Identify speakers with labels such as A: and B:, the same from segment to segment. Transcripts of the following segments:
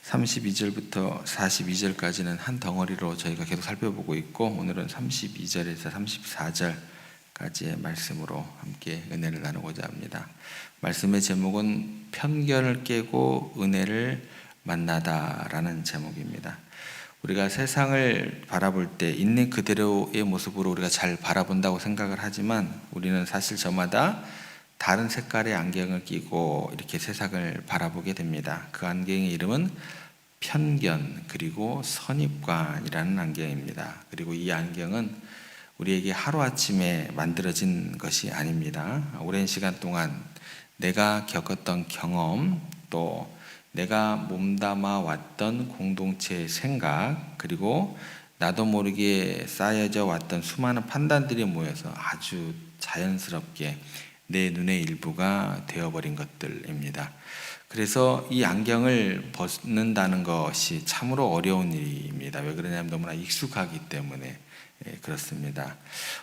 A: 32절부터 42절까지는 한 덩어리로 저희가 계속 살펴보고 있고, 오늘은 32절에서 34절까지의 말씀으로 함께 은혜를 나누고자 합니다. 말씀의 제목은 편견을 깨고 은혜를 만나다라는 제목입니다. 우리가 세상을 바라볼 때 있는 그대로의 모습으로 우리가 잘 바라본다고 생각을 하지만, 우리는 사실 저마다 다른 색깔의 안경을 끼고 이렇게 세상을 바라보게 됩니다. 그 안경의 이름은 편견 그리고 선입관이라는 안경입니다. 그리고 이 안경은 우리에게 하루아침에 만들어진 것이 아닙니다. 오랜 시간 동안 내가 겪었던 경험, 또 내가 몸담아 왔던 공동체의 생각, 그리고 나도 모르게 쌓여져 왔던 수많은 판단들이 모여서 아주 자연스럽게 내 눈의 일부가 되어버린 것들입니다. 그래서 이 안경을 벗는다는 것이 참으로 어려운 일입니다. 왜 그러냐면 너무나 익숙하기 때문에 그렇습니다.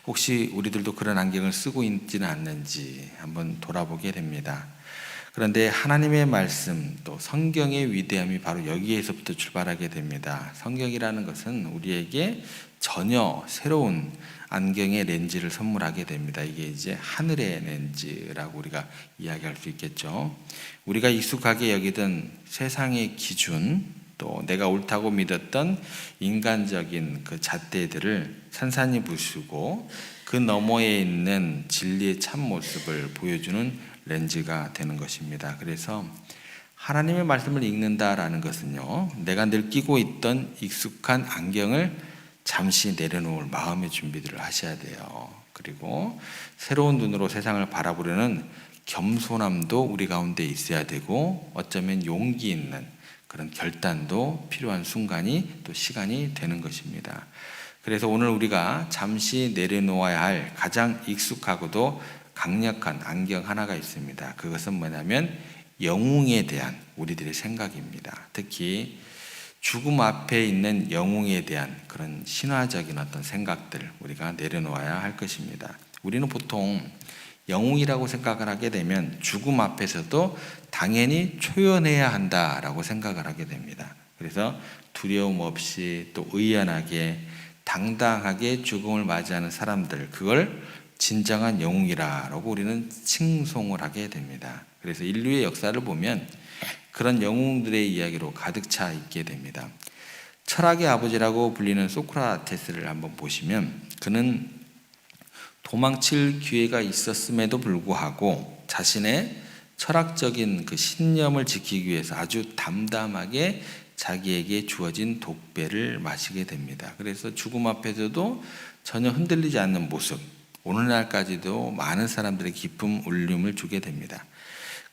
A: 혹시 우리들도 그런 안경을 쓰고 있지는 않는지 한번 돌아보게 됩니다. 그런데 하나님의 말씀, 또 성경의 위대함이 바로 여기에서부터 출발하게 됩니다. 성경이라는 것은 우리에게 전혀 새로운 안경의 렌즈를 선물하게 됩니다. 이게 이제 하늘의 렌즈라고 우리가 이야기할 수 있겠죠. 우리가 익숙하게 여기던 세상의 기준, 또 내가 옳다고 믿었던 인간적인 그 잣대들을 산산히 부수고 그 너머에 있는 진리의 참 모습을 보여주는 렌즈가 되는 것입니다. 그래서 하나님의 말씀을 읽는다라는 것은요, 내가 늘 끼고 있던 익숙한 안경을 잠시 내려놓을 마음의 준비들을 하셔야 돼요. 그리고 새로운 눈으로 세상을 바라보려는 겸손함도 우리 가운데 있어야 되고, 어쩌면 용기 있는 그런 결단도 필요한 순간이, 또 시간이 되는 것입니다. 그래서 오늘 우리가 잠시 내려놓아야 할 가장 익숙하고도 강력한 안경 하나가 있습니다. 그것은 뭐냐면 영웅에 대한 우리들의 생각입니다. 특히 죽음 앞에 있는 영웅에 대한 그런 신화적인 어떤 생각들, 우리가 내려놓아야 할 것입니다. 우리는 보통 영웅이라고 생각을 하게 되면 죽음 앞에서도 당연히 초연해야 한다라고 생각을 하게 됩니다. 그래서 두려움 없이 또 의연하게 당당하게 죽음을 맞이하는 사람들, 그걸 진정한 영웅이라고 우리는 칭송을 하게 됩니다. 그래서 인류의 역사를 보면 그런 영웅들의 이야기로 가득 차 있게 됩니다. 철학의 아버지라고 불리는 소크라테스를 한번 보시면, 그는 도망칠 기회가 있었음에도 불구하고 자신의 철학적인 그 신념을 지키기 위해서 아주 담담하게 자기에게 주어진 독배를 마시게 됩니다. 그래서 죽음 앞에서도 전혀 흔들리지 않는 모습, 오늘날까지도 많은 사람들의 깊은 울림을 주게 됩니다.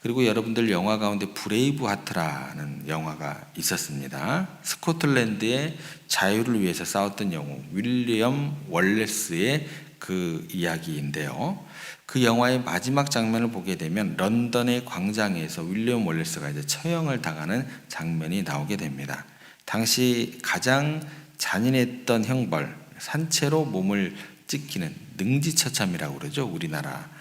A: 그리고 여러분들 영화 가운데 브레이브하트라는 영화가 있었습니다. 스코틀랜드의 자유를 위해서 싸웠던 영웅 윌리엄 월레스의 그 이야기인데요. 그 영화의 마지막 장면을 보게 되면 런던의 광장에서 윌리엄 월레스가 이제 처형을 당하는 장면이 나오게 됩니다. 당시 가장 잔인했던 형벌, 산채로 몸을 찍히는 능지처참이라고 그러죠. 우리나라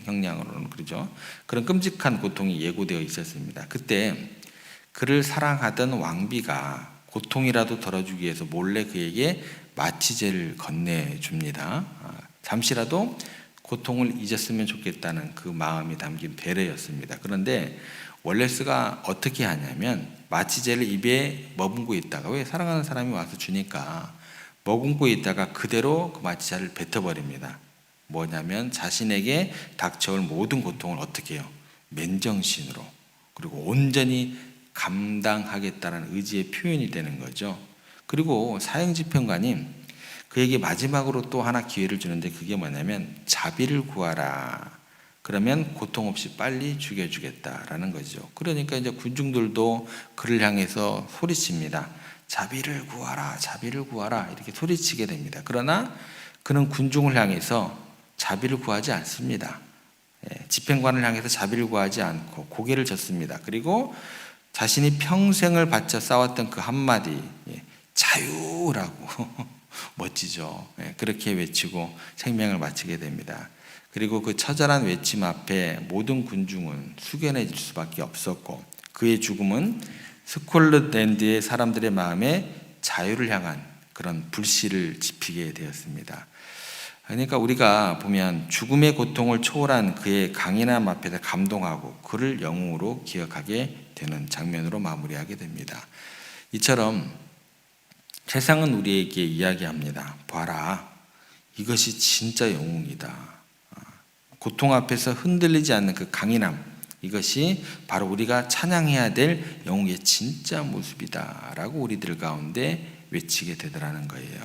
A: 형량으로는 그러죠. 그런 끔찍한 고통이 예고되어 있었습니다. 그때 그를 사랑하던 왕비가 고통이라도 덜어주기 위해서 몰래 그에게 마취제를 건네줍니다. 잠시라도 고통을 잊었으면 좋겠다는 그 마음이 담긴 배려였습니다. 그런데 월레스가 어떻게 하냐면 마취제를 입에 머금고 있다가, 왜 사랑하는 사람이 와서 주니까 머금고 있다가 그대로 그 마취제를 뱉어버립니다. 뭐냐면 자신에게 닥쳐올 모든 고통을 어떻게 해요? 맨정신으로, 그리고 온전히 감당하겠다는 의지의 표현이 되는 거죠. 그리고 사형집행관이 그에게 마지막으로 또 하나 기회를 주는데, 그게 뭐냐면 자비를 구하라. 그러면 고통 없이 빨리 죽여주겠다라는 거죠. 그러니까 이제 군중들도 그를 향해서 소리칩니다. 자비를 구하라, 자비를 구하라, 이렇게 소리치게 됩니다. 그러나 그는 군중을 향해서 자비를 구하지 않습니다. 집행관을 향해서 자비를 구하지 않고 고개를 젓습니다. 그리고 자신이 평생을 바쳐 싸웠던 그 한마디, 자유라고 멋지죠. 그렇게 외치고 생명을 마치게 됩니다. 그리고 그 처절한 외침 앞에 모든 군중은 숙연해질 수밖에 없었고, 그의 죽음은 스콜틀랜드의 사람들의 마음에 자유를 향한 그런 불씨를 지피게 되었습니다. 그러니까 우리가 보면 죽음의 고통을 초월한 그의 강인함 앞에서 감동하고 그를 영웅으로 기억하게 되는 장면으로 마무리하게 됩니다. 이처럼 세상은 우리에게 이야기합니다. 봐라, 이것이 진짜 영웅이다. 고통 앞에서 흔들리지 않는 그 강인함, 이것이 바로 우리가 찬양해야 될 영웅의 진짜 모습이다 라고 우리들 가운데 외치게 되더라는 거예요.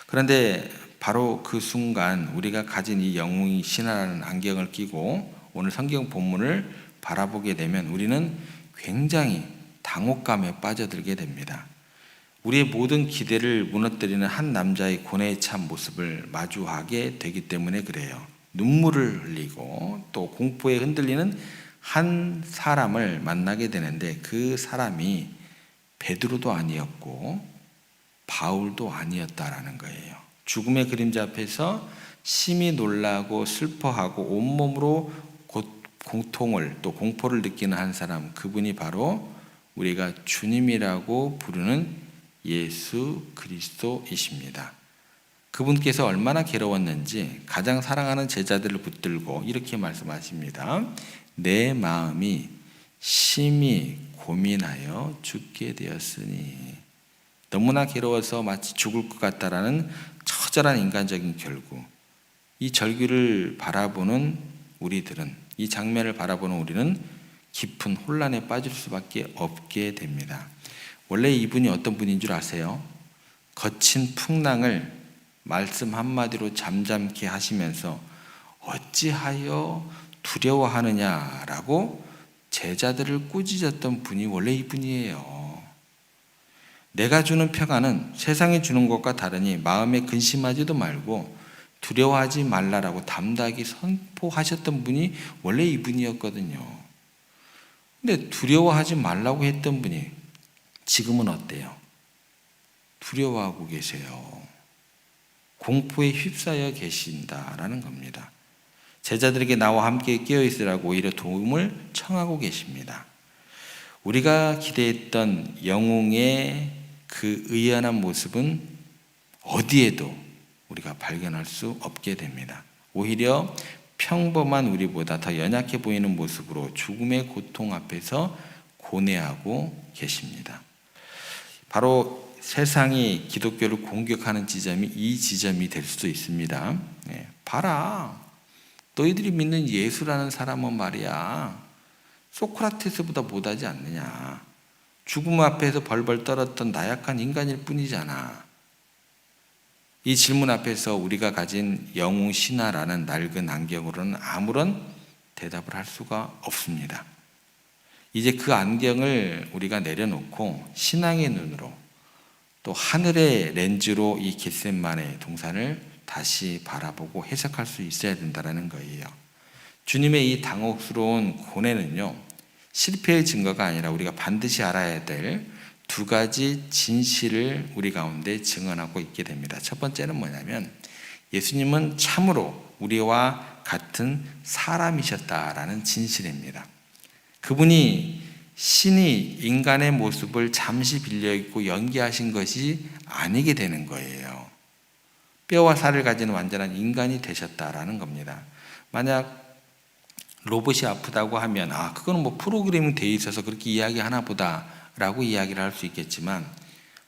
A: 그런데 바로 그 순간 우리가 가진 이 영웅이시라는 안경을 끼고 오늘 성경 본문을 바라보게 되면 우리는 굉장히 당혹감에 빠져들게 됩니다. 우리의 모든 기대를 무너뜨리는 한 남자의 고뇌에 찬 모습을 마주하게 되기 때문에 그래요. 눈물을 흘리고 또 공포에 흔들리는 한 사람을 만나게 되는데 그 사람이 베드로도 아니었고 바울도 아니었다라는 거예요. 죽음의 그림자 앞에서 심히 놀라고 슬퍼하고 온몸으로 고통을 또 공포를 느끼는 한 사람, 그분이 바로 우리가 주님이라고 부르는 예수 그리스도이십니다. 그분께서 얼마나 괴로웠는지 가장 사랑하는 제자들을 붙들고 이렇게 말씀하십니다. 내 마음이 심히 고민하여 죽게 되었으니. 너무나 괴로워서 마치 죽을 것 같다라는 처절한 인간적인 결국. 이 절규를 바라보는 우리들은, 이 장면을 바라보는 우리는 깊은 혼란에 빠질 수밖에 없게 됩니다. 원래 이분이 어떤 분인 줄 아세요? 거친 풍랑을 말씀 한마디로 잠잠케 하시면서 어찌하여 두려워하느냐라고 제자들을 꾸짖었던 분이 원래 이분이에요. 내가 주는 평안은 세상이 주는 것과 다르니 마음에 근심하지도 말고 두려워하지 말라라고 담대하게 선포하셨던 분이 원래 이분이었거든요. 근데 두려워하지 말라고 했던 분이 지금은 어때요? 두려워하고 계세요. 공포에 휩싸여 계신다라는 겁니다. 제자들에게 나와 함께 깨어있으라고 오히려 도움을 청하고 계십니다. 우리가 기대했던 영웅의 그 의연한 모습은 어디에도 우리가 발견할 수 없게 됩니다. 오히려 평범한 우리보다 더 연약해 보이는 모습으로 죽음의 고통 앞에서 고뇌하고 계십니다. 바로 세상이 기독교를 공격하는 지점이 이 지점이 될 수도 있습니다. 봐라, 너희들이 믿는 예수라는 사람은 말이야 소크라테스보다 못하지 않느냐. 죽음 앞에서 벌벌 떨었던 나약한 인간일 뿐이잖아. 이 질문 앞에서 우리가 가진 영웅 신화라는 낡은 안경으로는 아무런 대답을 할 수가 없습니다. 이제 그 안경을 우리가 내려놓고 신앙의 눈으로 또 하늘의 렌즈로 이 겟세마네 동산을 다시 바라보고 해석할 수 있어야 된다는 거예요. 주님의 이 당혹스러운 고뇌는요, 실패의 증거가 아니라 우리가 반드시 알아야 될 두 가지 진실을 우리 가운데 증언하고 있게 됩니다. 첫 번째는 뭐냐면 예수님은 참으로 우리와 같은 사람이셨다라는 진실입니다. 그분이 신이 인간의 모습을 잠시 빌려 입고 연기하신 것이 아니게 되는 거예요. 뼈와 살을 가진 완전한 인간이 되셨다라는 겁니다. 만약 로봇이 아프다고 하면 그거는 뭐 프로그래밍 돼 있어서 그렇게 이야기하나 보다라고 이야기를 할 수 있겠지만,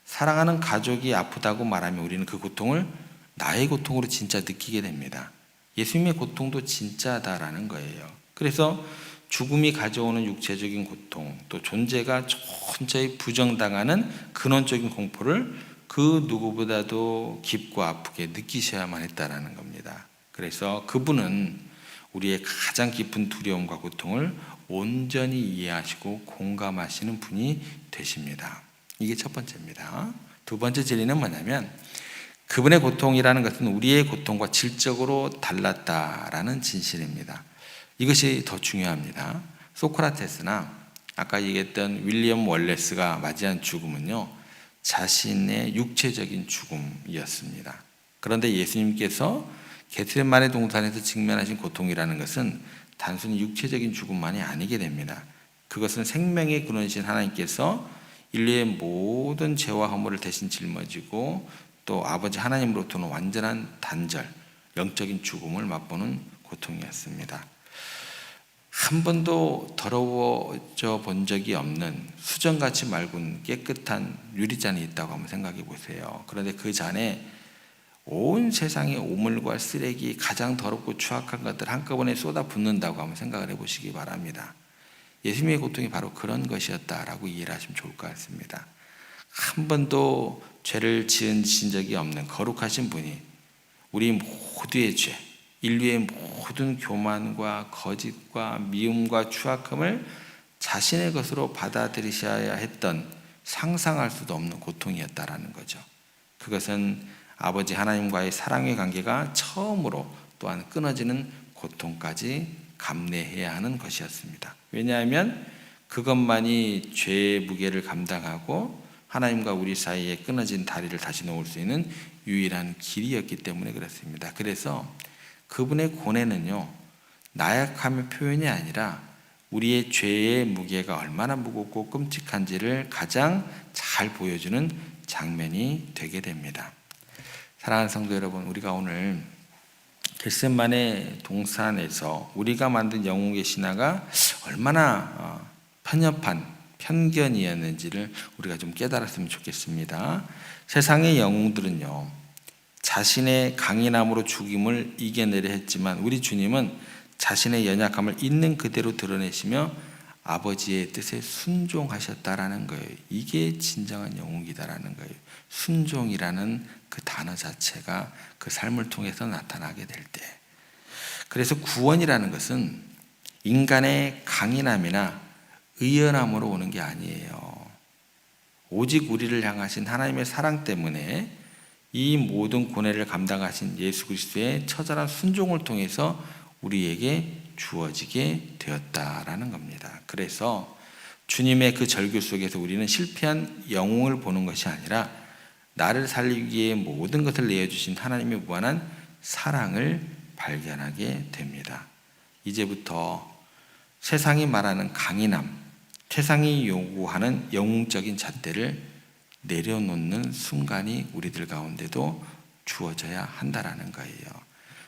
A: 사랑하는 가족이 아프다고 말하면 우리는 그 고통을 나의 고통으로 진짜 느끼게 됩니다. 예수님의 고통도 진짜다라는 거예요. 그래서 죽음이 가져오는 육체적인 고통, 또 존재가 천천히 부정당하는 근원적인 공포를 그 누구보다도 깊고 아프게 느끼셔야만 했다라는 겁니다. 그래서 그분은 우리의 가장 깊은 두려움과 고통을 온전히 이해하시고 공감하시는 분이 되십니다. 이게 첫 번째입니다. 두 번째 진리는 뭐냐면 그분의 고통이라는 것은 우리의 고통과 질적으로 달랐다라는 진실입니다. 이것이 더 중요합니다. 소크라테스나 아까 얘기했던 윌리엄 월레스가 맞이한 죽음은요, 자신의 육체적인 죽음이었습니다. 그런데 예수님께서 겟세마네 동산에서 직면하신 고통이라는 것은 단순히 육체적인 죽음만이 아니게 됩니다. 그것은 생명의 근원이신 하나님께서 인류의 모든 죄와 허물을 대신 짊어지고 또 아버지 하나님으로부터는 완전한 단절, 영적인 죽음을 맛보는 고통이었습니다. 한 번도 더러워져 본 적이 없는 수정같이 맑은 깨끗한 유리잔이 있다고 한번 생각해 보세요. 그런데 그 잔에 온 세상의 오물과 쓰레기, 가장 더럽고 추악한 것들 한꺼번에 쏟아붓는다고 한번 생각을 해보시기 바랍니다. 예수님의 고통이 바로 그런 것이었다라고 이해를 하시면 좋을 것 같습니다. 한 번도 죄를 지은 적이 없는 거룩하신 분이 우리 모두의 죄, 인류의 모든 교만과 거짓과 미움과 추악함을 자신의 것으로 받아들이셔야 했던 상상할 수도 없는 고통이었다라는 거죠. 그것은 아버지 하나님과의 사랑의 관계가 처음으로 또한 끊어지는 고통까지 감내해야 하는 것이었습니다. 왜냐하면 그것만이 죄의 무게를 감당하고 하나님과 우리 사이에 끊어진 다리를 다시 놓을 수 있는 유일한 길이었기 때문에 그렇습니다. 그래서 그분의 고뇌는요, 나약함의 표현이 아니라 우리의 죄의 무게가 얼마나 무겁고 끔찍한지를 가장 잘 보여주는 장면이 되게 됩니다. 사랑하는 성도 여러분, 우리가 오늘 겟세마네 동산에서 우리가 만든 영웅의 신화가 얼마나 편협한 편견이었는지를 우리가 좀 깨달았으면 좋겠습니다. 세상의 영웅들은요, 자신의 강인함으로 죽임을 이겨내려 했지만 우리 주님은 자신의 연약함을 있는 그대로 드러내시며 아버지의 뜻에 순종하셨다라는 거예요. 이게 진정한 영웅이다라는 거예요. 순종이라는 그 단어 자체가 그 삶을 통해서 나타나게 될 때, 그래서 구원이라는 것은 인간의 강인함이나 의연함으로 오는 게 아니에요. 오직 우리를 향하신 하나님의 사랑 때문에 이 모든 고뇌를 감당하신 예수 그리스도의 처절한 순종을 통해서 우리에게 주어지게 되었다라는 겁니다. 그래서 주님의 그 절규 속에서 우리는 실패한 영웅을 보는 것이 아니라 나를 살리기 위해 모든 것을 내어주신 하나님의 무한한 사랑을 발견하게 됩니다. 이제부터 세상이 말하는 강인함, 세상이 요구하는 영웅적인 잣대를 내려놓는 순간이 우리들 가운데도 주어져야 한다라는 거예요.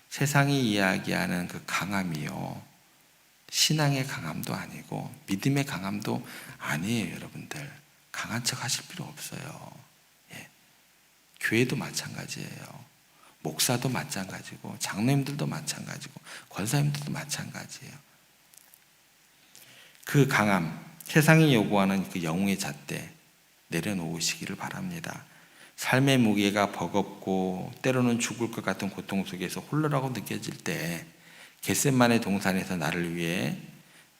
A: 세상이 이야기하는 그 강함이요, 신앙의 강함도 아니고 믿음의 강함도 아니에요. 여러분들 강한 척 하실 필요 없어요. 예. 교회도 마찬가지예요. 목사도 마찬가지고 장로님들도 마찬가지고 권사님들도 마찬가지예요. 그 강함, 세상이 요구하는 그 영웅의 잣대 내려놓으시기를 바랍니다. 삶의 무게가 버겁고 때로는 죽을 것 같은 고통 속에서 홀로라고 느껴질 때 겟세마네 동산에서 나를 위해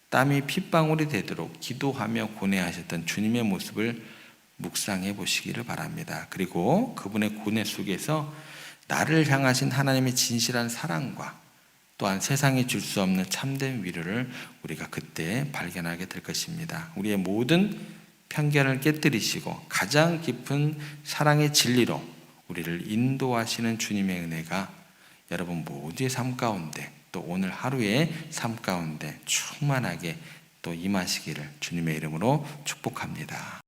A: 땀이 핏방울이 되도록 기도하며 고뇌하셨던 주님의 모습을 묵상해 보시기를 바랍니다. 그리고 그분의 고뇌 속에서 나를 향하신 하나님의 진실한 사랑과 또한 세상이 줄 수 없는 참된 위로를 우리가 그때 발견하게 될 것입니다. 우리의 모든 편견을 깨뜨리시고 가장 깊은 사랑의 진리로 우리를 인도하시는 주님의 은혜가 여러분 모두의 삶 가운데 또 오늘 하루의 삶 가운데 충만하게 또 임하시기를 주님의 이름으로 축복합니다.